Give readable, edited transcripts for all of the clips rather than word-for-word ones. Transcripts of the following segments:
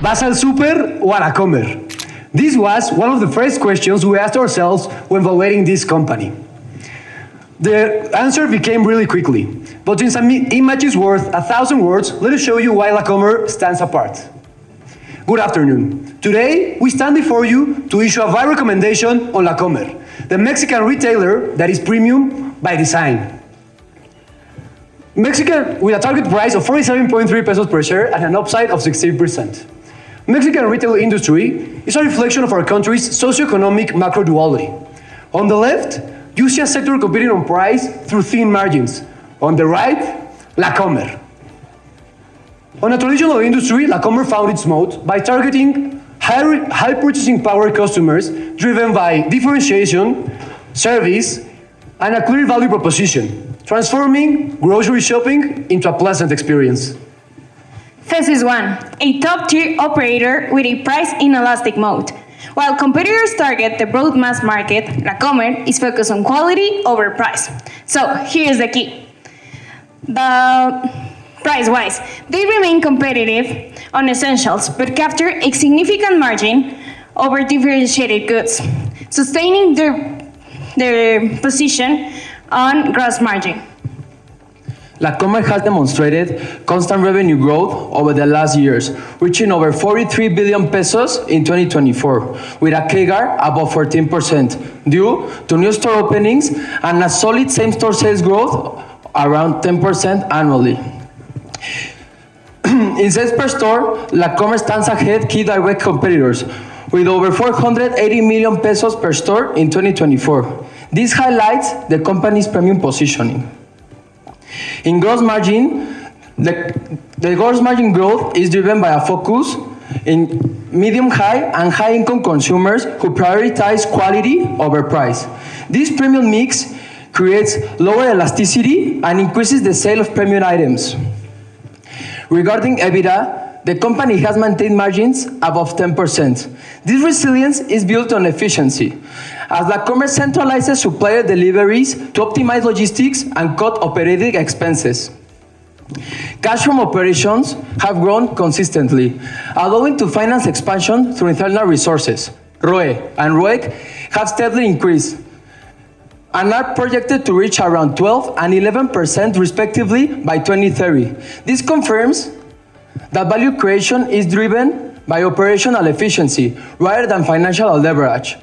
¿Vas al súper o a la comer? This was one of the first questions we asked ourselves when evaluating this company. The answer became really quickly, but since an image is worth 1,000 words, let us show you why La Comer stands apart. Good afternoon. Today, we stand before you to issue a viral recommendation on La Comer, the Mexican retailer that is premium by design. Mexican, with a target price of 47.3 pesos per share and an upside of 16%. Mexican retail industry is a reflection of our country's socioeconomic macro duality. On the left, you see a sector competing on price through thin margins. On the right, La Comer. On a traditional industry, La Comer found its moat by targeting high purchasing power customers driven by differentiation, service, and a clear value proposition, transforming grocery shopping into a pleasant experience. This is one, a top-tier operator with a price inelastic mode. While competitors target the broad mass market, La Comer is focused on quality over price. So here's the key. Price-wise, they remain competitive on essentials, but capture a significant margin over differentiated goods, sustaining their position on gross margin. La Comer has demonstrated constant revenue growth over the last years, reaching over 43 billion pesos in 2024, with a CAGR above 14%, due to new store openings and a solid same-store sales growth around 10% annually. In sales per store, La Comer stands ahead key direct competitors, with over 480 million pesos per store in 2024. This highlights the company's premium positioning. In gross margin, the gross margin growth is driven by a focus in medium-high and high-income consumers who prioritize quality over price. This premium mix creates lower elasticity and increases the sale of premium items. Regarding EBITDA, the company has maintained margins above 10%. This resilience is built on efficiency, as La Comer centralizes supplier deliveries to optimize logistics and cut operating expenses. Cash from operations have grown consistently, allowing to finance expansion through internal resources. ROE and ROIC have steadily increased and are projected to reach around 12% and 11% respectively by 2030. This confirms that value creation is driven by operational efficiency rather than financial leverage.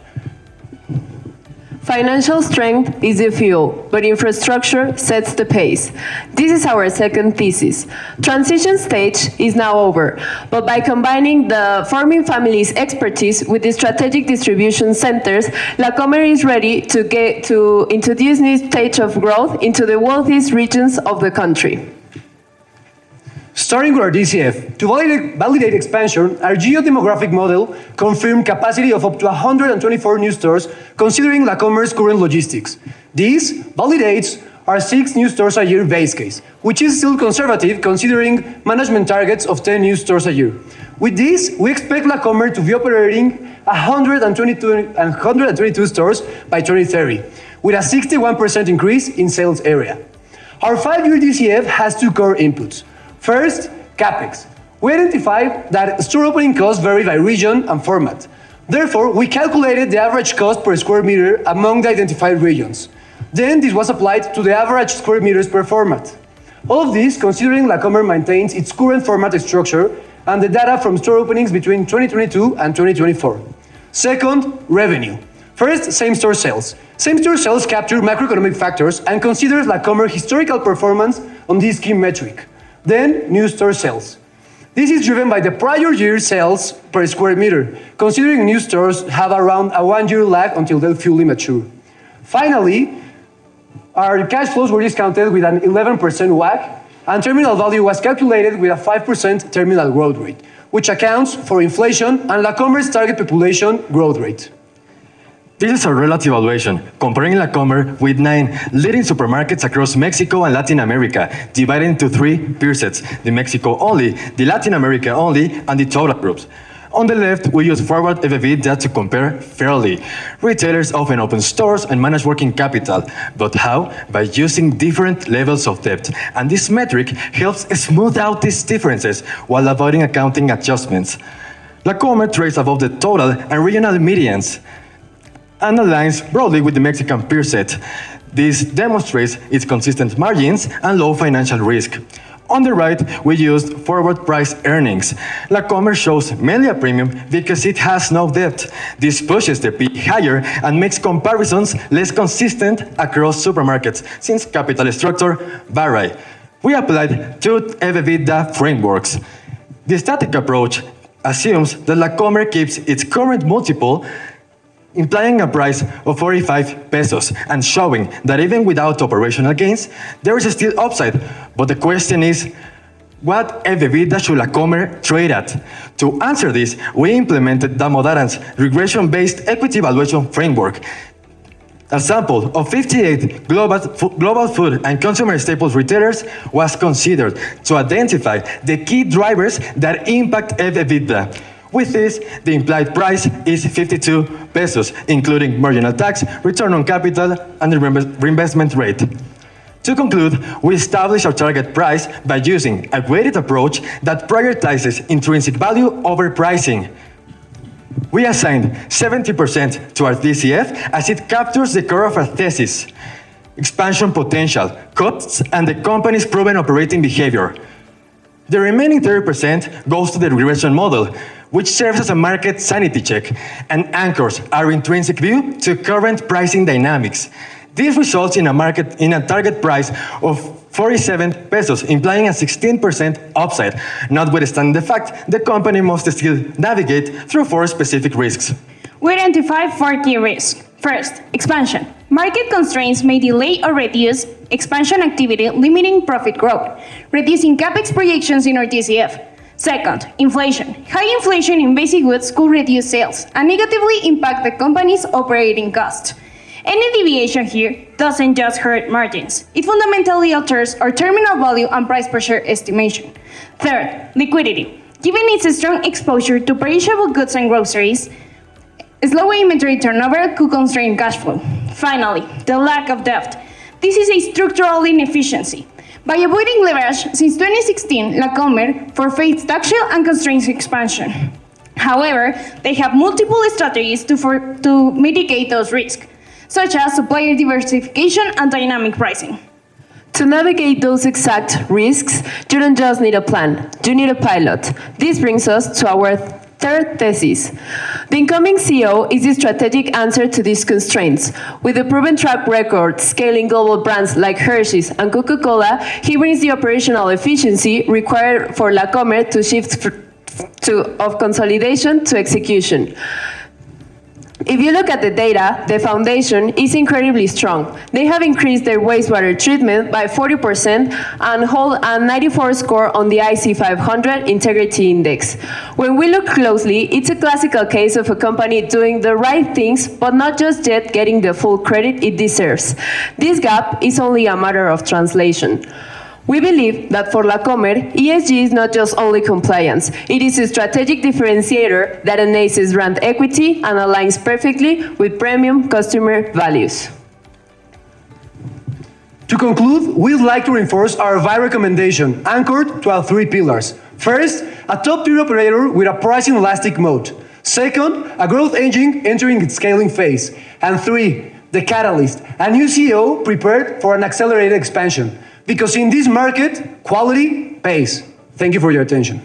Financial strength is the fuel, but infrastructure sets the pace. This is our second thesis. Transition stage is now over, but by combining the farming family's expertise with the strategic distribution centers, La Comer is ready to introduce new stage of growth into the wealthiest regions of the country. Starting with our DCF, to validate expansion, our geodemographic model confirmed capacity of up to 124 new stores, considering La Comer's current logistics. This validates our 6 new stores a year base case, which is still conservative considering management targets of 10 new stores a year. With this, we expect La Comer to be operating 122 stores by 2030, with a 61% increase in sales area. Our 5-year DCF has 2 core inputs. First, CapEx. We identified that store opening costs vary by region and format. Therefore, we calculated the average cost per square meter among the identified regions. Then this was applied to the average square meters per format. All of this considering La Comer maintains its current format structure and the data from store openings between 2022 and 2024. Second, revenue. First, same-store sales. Same-store sales capture macroeconomic factors and considers La Comer historical performance on this key metric. Then, new store sales. This is driven by the prior year sales per square meter, considering new stores have around a 1-year lag until they're fully mature. Finally, our cash flows were discounted with an 11% WACC, and terminal value was calculated with a 5% terminal growth rate, which accounts for inflation and La Comer's target population growth rate. This is a relative evaluation, comparing La Comer with 9 leading supermarkets across Mexico and Latin America, divided into 3 peer sets, the Mexico only, the Latin America only, and the total groups. On the left, we use forward FFV data to compare fairly. Retailers often open stores and manage working capital, but how? By using different levels of debt. And this metric helps smooth out these differences while avoiding accounting adjustments. La Comer trades above the total and regional medians and aligns broadly with the Mexican peer set. This demonstrates its consistent margins and low financial risk. On the right, we used forward price earnings. La Comer shows mainly a premium because it has no debt. This pushes the P higher and makes comparisons less consistent across supermarkets since capital structure vary. We applied two EBITDA frameworks. The static approach assumes that La Comer keeps its current multiple, implying a price of 45 pesos and showing that even without operational gains, there is still upside. But the question is, what EBITDA should La Comer trade at? To answer this, we implemented Damodaran's regression-based equity valuation framework. A sample of 58 global food and consumer staples retailers was considered to identify the key drivers that impact EBITDA. With this, the implied price is 52 pesos, including marginal tax, return on capital, and the reinvestment rate. To conclude, we established our target price by using a weighted approach that prioritizes intrinsic value over pricing. We assigned 70% to our DCF as it captures the core of our thesis, expansion potential, costs, and the company's proven operating behavior. The remaining 30% goes to the regression model, which serves as a market sanity check and anchors our intrinsic view to current pricing dynamics. This results in a target price of 47 pesos, implying a 16% upside, notwithstanding the fact the company must still navigate through 4 specific risks. We identify 4 key risks. First, expansion. Market constraints may delay or reduce expansion activity, limiting profit growth, reducing CapEx projections in our DCF. Second, inflation. High inflation in basic goods could reduce sales and negatively impact the company's operating costs. Any deviation here doesn't just hurt margins. It fundamentally alters our terminal value and price per share estimation. Third, liquidity. Given its strong exposure to perishable goods and groceries, slow inventory turnover could constrain cash flow. Finally, the lack of debt. This is a structural inefficiency. By avoiding leverage, since 2016, La Comer forfeits tax shield and constrains expansion. However, they have multiple strategies to mitigate those risks, such as supplier diversification and dynamic pricing. To navigate those exact risks, you don't just need a plan, you need a pilot. This brings us to our third thesis. The incoming CEO is the strategic answer to these constraints. With a proven track record scaling global brands like Hershey's and Coca-Cola, he brings the operational efficiency required for La Comer to shift of consolidation to execution. If you look at the data, the foundation is incredibly strong. They have increased their wastewater treatment by 40% and hold a 94 score on the IC 500 Integrity Index. When we look closely, it's a classical case of a company doing the right things, but not just yet getting the full credit it deserves. This gap is only a matter of translation. We believe that for La Comer, ESG is not just only compliance, it is a strategic differentiator that enhances brand equity and aligns perfectly with premium customer values. To conclude, we'd like to reinforce our VI recommendation, anchored to our 3 pillars. First, a top-tier operator with a pricing elastic moat. Second, a growth engine entering its scaling phase. And 3, the catalyst, a new CEO prepared for an accelerated expansion. Because in this market, quality pays. Thank you for your attention.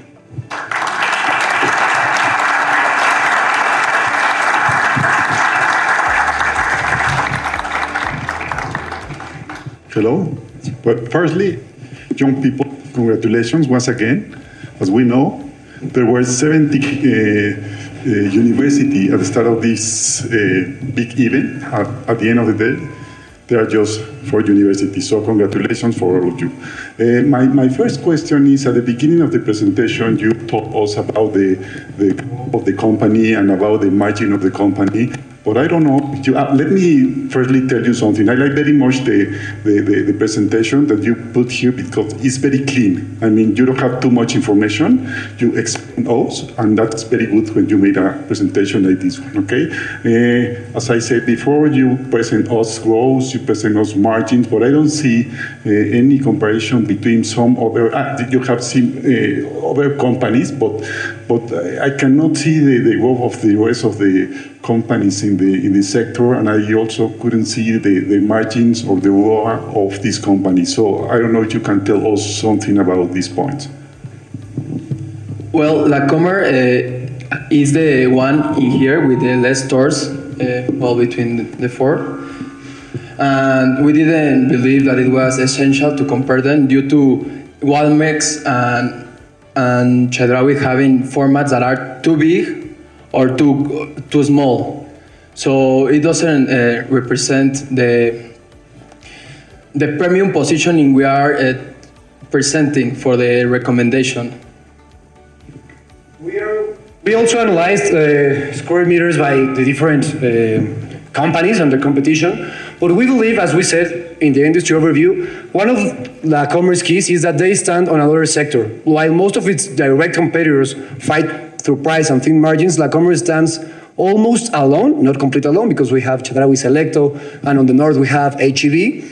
Hello. But firstly, young people, congratulations once again. As we know, there were 70 universities at the start of this big event. At the end of the day, there are just 4 universities, so congratulations for all of you. My first question is, at the beginning of the presentation, you told us about the growth of the company and about the margin of the company, But I don't know. Let me firstly tell you something. I like very much the presentation that you put here because it's very clean. I mean, you don't have too much information. You explain us, and that's very good when you made a presentation like this one, okay? As I said before, you present us growth, you present us margins, but I don't see any comparison between some other, you have seen other companies, but I cannot see the growth of the rest of the companies in the sector, and I also couldn't see the margins or the ROA of this company. So I don't know if you can tell us something about this point. Well, La Comer is the one in here with the less stores, between the four. And we didn't believe that it was essential to compare them due to Walmex and Chedraui having formats that are too big or too small. So it doesn't represent the premium positioning we are presenting for the recommendation. We also analyzed square meters by the different companies and the competition, but we believe, as we said in the industry overview, one of La Comer's keys is that they stand on another sector. While most of its direct competitors fight through price and thin margins, La Comer stands almost alone, not completely alone, because we have Chedraui Selecto, and on the north we have HEB,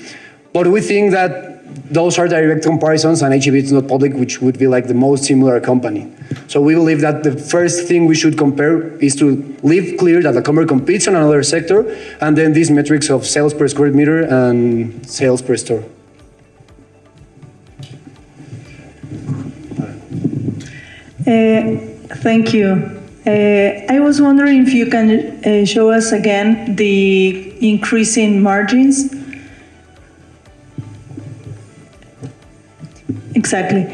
but we think that those are direct comparisons, and HEB is not public, which would be like the most similar company. So we believe that the first thing we should compare is to leave clear that La Comer competes on another sector, and then these metrics of sales per square meter and sales per store. Thank you. I was wondering if you can show us again the increase in margins. Exactly.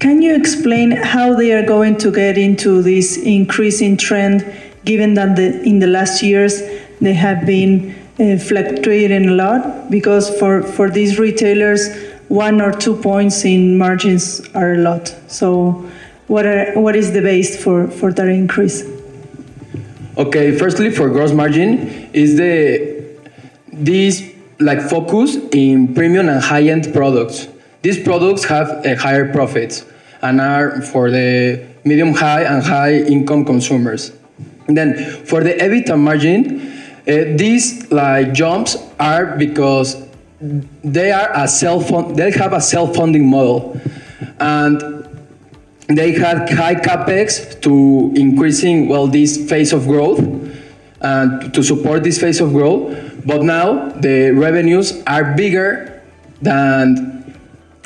Can you explain how they are going to get into this increasing trend, given that in the last years they have been fluctuating a lot? Because for these retailers, 1 or 2 points in margins are a lot. So what is the base for that increase? Okay, firstly, for gross margin, is this focus in premium and high-end products. These products have a higher profits and are for the medium high and high income consumers. And then for the EBITDA margin, these jumps are because they have a self-funding model, and they had high capex to increasing this phase of growth and to support this phase of growth. But now the revenues are bigger than.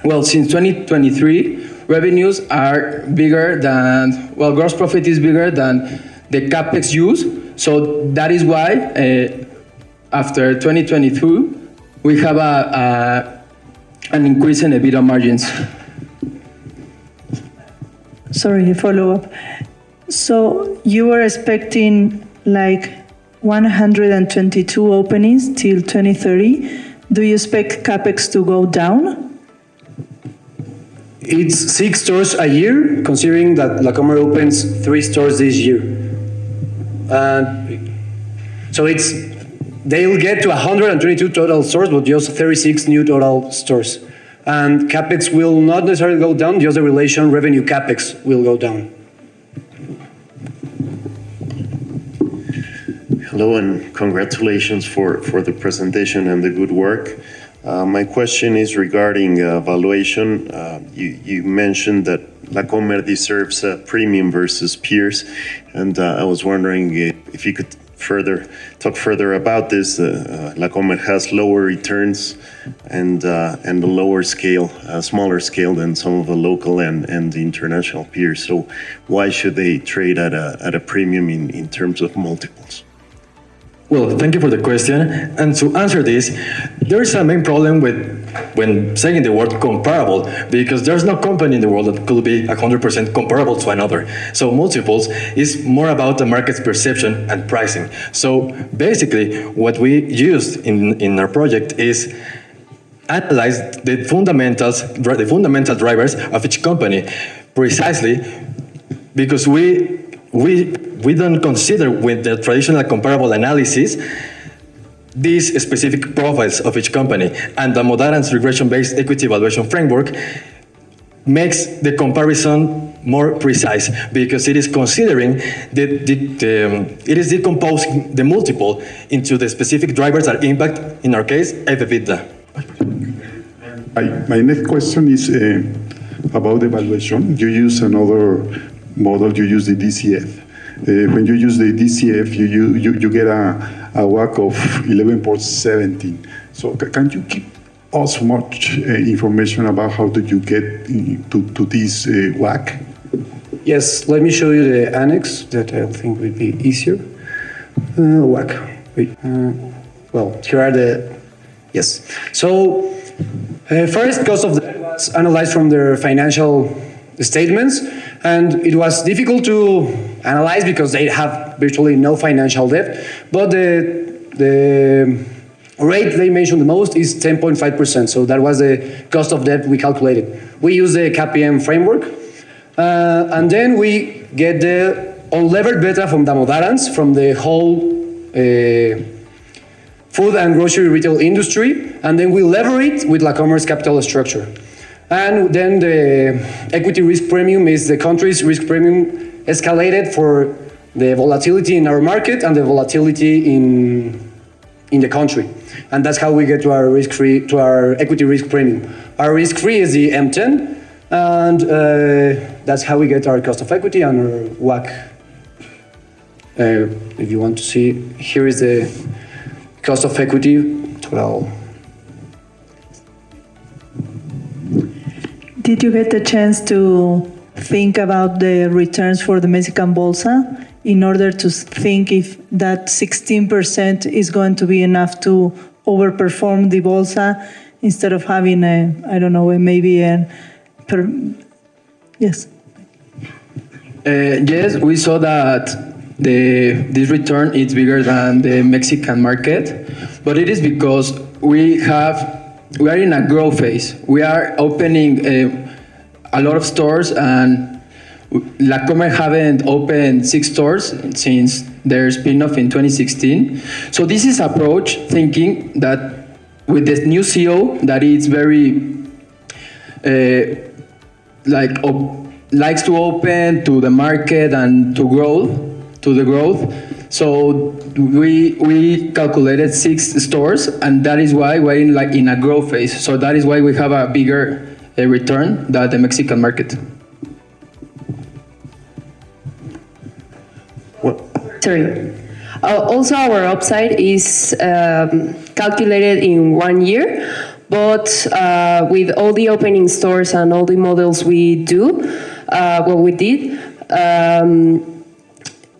Well, since 2023, revenues are bigger than, gross profit is bigger than the capex use. So that is why after 2022, we have an increase in EBITDA margins. Sorry, a follow-up. So you were expecting 122 openings till 2030. Do you expect capex to go down? It's 6 stores a year, considering that La Comer opens 3 stores this year. So they'll get to 122 total stores, but just 36 new total stores. And capex will not necessarily go down, just the relation revenue capex will go down. Hello, and congratulations for the presentation and the good work. My question is regarding valuation. You mentioned that La Comer deserves a premium versus peers, and I was wondering if you could talk further about this. La Comer has lower returns and a lower scale, smaller scale than some of the local and the international peers. So why should they trade at a premium in terms of multiples? Well, thank you for the question. And to answer this, there is a main problem when saying the word comparable, because there's no company in the world that could be 100% comparable to another. So multiples is more about the market's perception and pricing. So basically, what we used in our project is analyze the fundamental drivers of each company, precisely because we we don't consider with the traditional comparable analysis these specific profiles of each company, and the Modarant's regression-based equity evaluation framework makes the comparison more precise because it is considering it is decomposing the multiple into the specific drivers that impact, in our case, EBITDA. My next question is about evaluation. You use another model, you use the DCF. When you use the DCF, you get a WACC of 11.17. So can you give us much information about how did you get to this WACC? Yes, let me show you the annex that I think would be easier. WACC. Wait. Well, here are the. Yes. So, first, cost of debt was analyzed from their financial statements, and it was difficult to analyze because they have virtually no financial debt. But the rate they mentioned the most is 10.5%. So that was the cost of debt we calculated. We use the KPM framework, and then we get the unlevered beta from the Modarants, from the whole food and grocery retail industry, and then we lever it with La Comer's capital structure. And then the equity risk premium is the country's risk premium escalated for the volatility in our market and the volatility in the country. And that's how we get to our risk-free, to our equity risk premium. Our risk-free is the M10, and that's how we get our cost of equity and our WACC. If you want to see, here is the cost of equity total. Did you get the chance to think about the returns for the Mexican Bolsa in order to think if that 16% is going to be enough to overperform the Bolsa instead of having a, I don't know, maybe yes. Yes, we saw that this return is bigger than the Mexican market, but it is because we are in a growth phase. We are opening a lot of stores, and La Comer haven't opened 6 stores since their spin-off in 2016. So this is approach thinking that with this new CEO that is very likes to open to the market and to the growth. So we calculated 6 stores, and that is why we're in a growth phase. So that is why we have a bigger return than the Mexican market. Sorry. Also, our upside is calculated in 1 year, but with all the opening stores and all the models we do, what we did,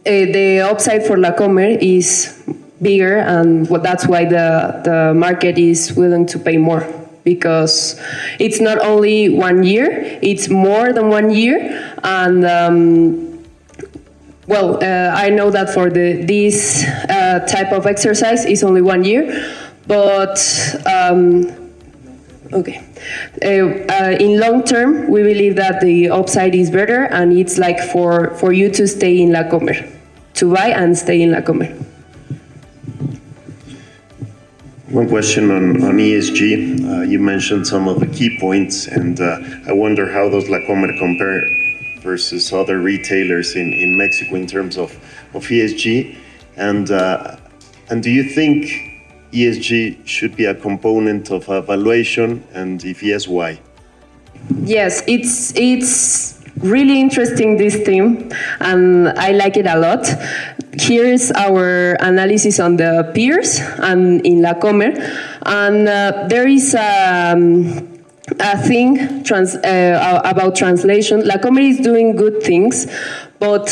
the upside for La Comer is bigger, and that's why the market is willing to pay more, because it's not only 1 year, it's more than 1 year. And I know that for this type of exercise is only 1 year, but okay. In long term, we believe that the upside is better, and it's like for you to stay in La Comer, to buy and stay in La Comer. One question on ESG. You mentioned some of the key points, and I wonder how does La Comer compare versus other retailers in Mexico in terms of ESG, and do you think ESG should be a component of evaluation, and if yes, why? Yes, it's really interesting, this theme, and I like it a lot. Here's our analysis on the peers and in La Comer, and there is a thing about translation. La Comer is doing good things, but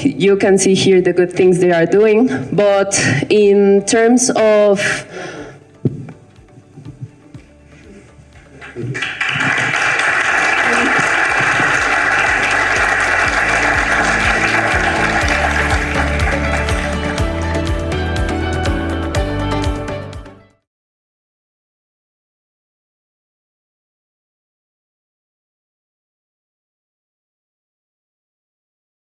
you can see here the good things they are doing, but in terms of